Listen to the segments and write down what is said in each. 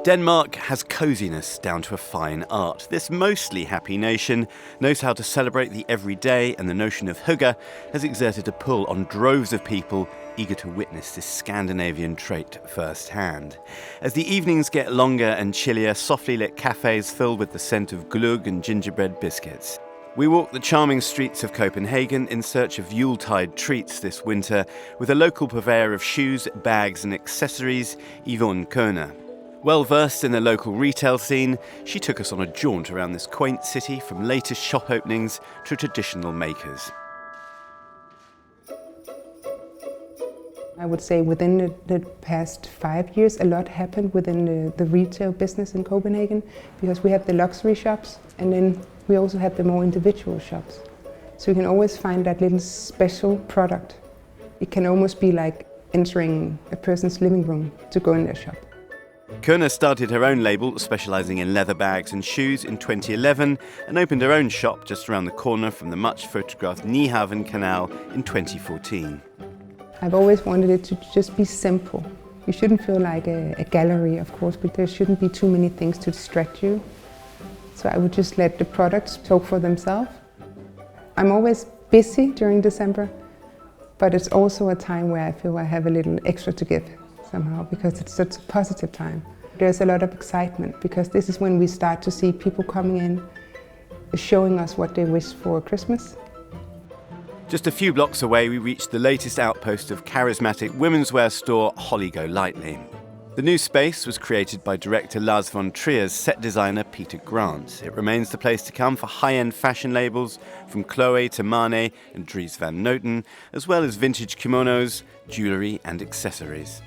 Denmark has coziness down to a fine art. This mostly happy nation knows how to celebrate the everyday, and the notion of hygge has exerted a pull on droves of people eager to witness this Scandinavian trait firsthand. As the evenings get longer and chillier, softly lit cafes fill with the scent of gløgg and gingerbread biscuits. We walk the charming streets of Copenhagen in search of Yuletide treats this winter with a local purveyor of shoes, bags and accessories, Yvonne Kerner. Well versed in the local retail scene, she took us on a jaunt around this quaint city, from latest shop openings to traditional makers. I would say within the past 5 years, a lot happened within the retail business in Copenhagen, because we have the luxury shops and then we also have the more individual shops. So you can always find that little special product. It can almost be like entering a person's living room to go in their shop. Kerner started her own label, specialising in leather bags and shoes, in 2011 and opened her own shop just around the corner from the much photographed Nyhavn Canal in 2014. I've always wanted it to just be simple. You shouldn't feel like a gallery, of course, but there shouldn't be too many things to distract you. So I would just let the products talk for themselves. I'm always busy during December, but it's also a time where I feel I have a little extra to give somehow, because it's such a positive time. There's a lot of excitement, because this is when we start to see people coming in, showing us what they wish for Christmas. Just a few blocks away, we reached the latest outpost of charismatic women's wear store Holly Golightly. The new space was created by director Lars von Trier's set designer Peter Grant. It remains the place to come for high-end fashion labels from Chloe to Marne and Dries van Noten, as well as vintage kimonos, jewellery and accessories.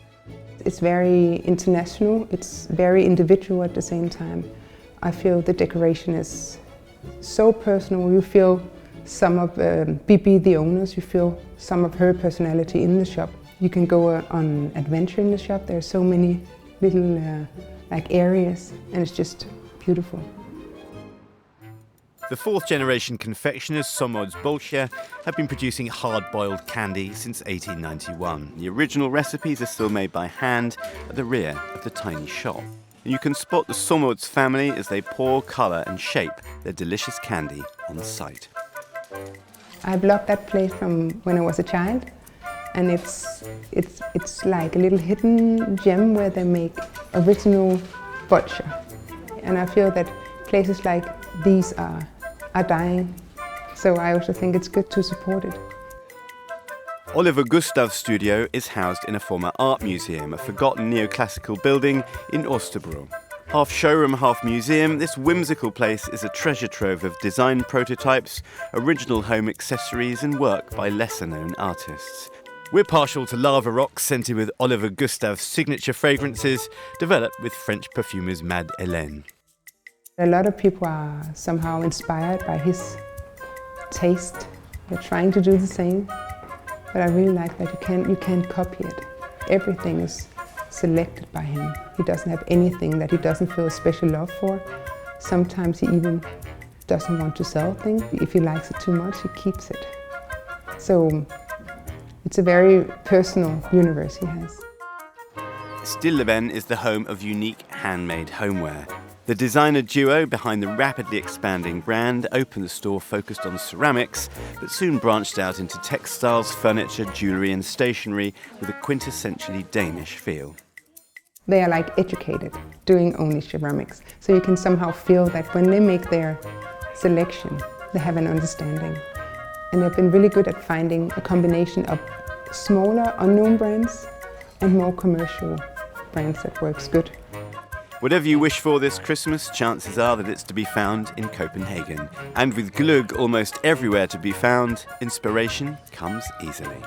It's very international, it's very individual at the same time. I feel the decoration is so personal. You feel some of Bibi, the owners, you feel some of her personality in the shop. You can go on adventure in the shop. There are so many little areas, and it's just beautiful. The fourth generation confectioners Somod's Bolsje have been producing hard-boiled candy since 1891. The original recipes are still made by hand at the rear of the tiny shop. And you can spot the Somod's family as they pour, colour and shape their delicious candy on site. I've loved that place from when I was a child, and it's like a little hidden gem where they make original bolsje. And I feel that places like these are dying, so I also think it's good to support it. Oliver Gustav's studio is housed in a former art museum, a forgotten neoclassical building in Osterbro. Half showroom, half museum, this whimsical place is a treasure trove of design prototypes, original home accessories and work by lesser-known artists. We're partial to lava rocks scented with Oliver Gustav's signature fragrances, developed with French perfumers Mad Hélène. A lot of people are somehow inspired by his taste. They're trying to do the same, but I really like that you can't copy it. Everything is selected by him. He doesn't have anything that he doesn't feel a special love for. Sometimes he even doesn't want to sell things. If he likes it too much, he keeps it. So it's a very personal universe he has. Stilleben is the home of unique handmade homeware. The designer duo behind the rapidly expanding brand opened the store focused on ceramics, but soon branched out into textiles, furniture, jewellery and stationery with a quintessentially Danish feel. They are like educated, doing only ceramics. So you can somehow feel that when they make their selection, they have an understanding. And they've been really good at finding a combination of smaller, unknown brands and more commercial brands that works good. Whatever you wish for this Christmas, chances are that it's to be found in Copenhagen. And with gløgg almost everywhere to be found, inspiration comes easily.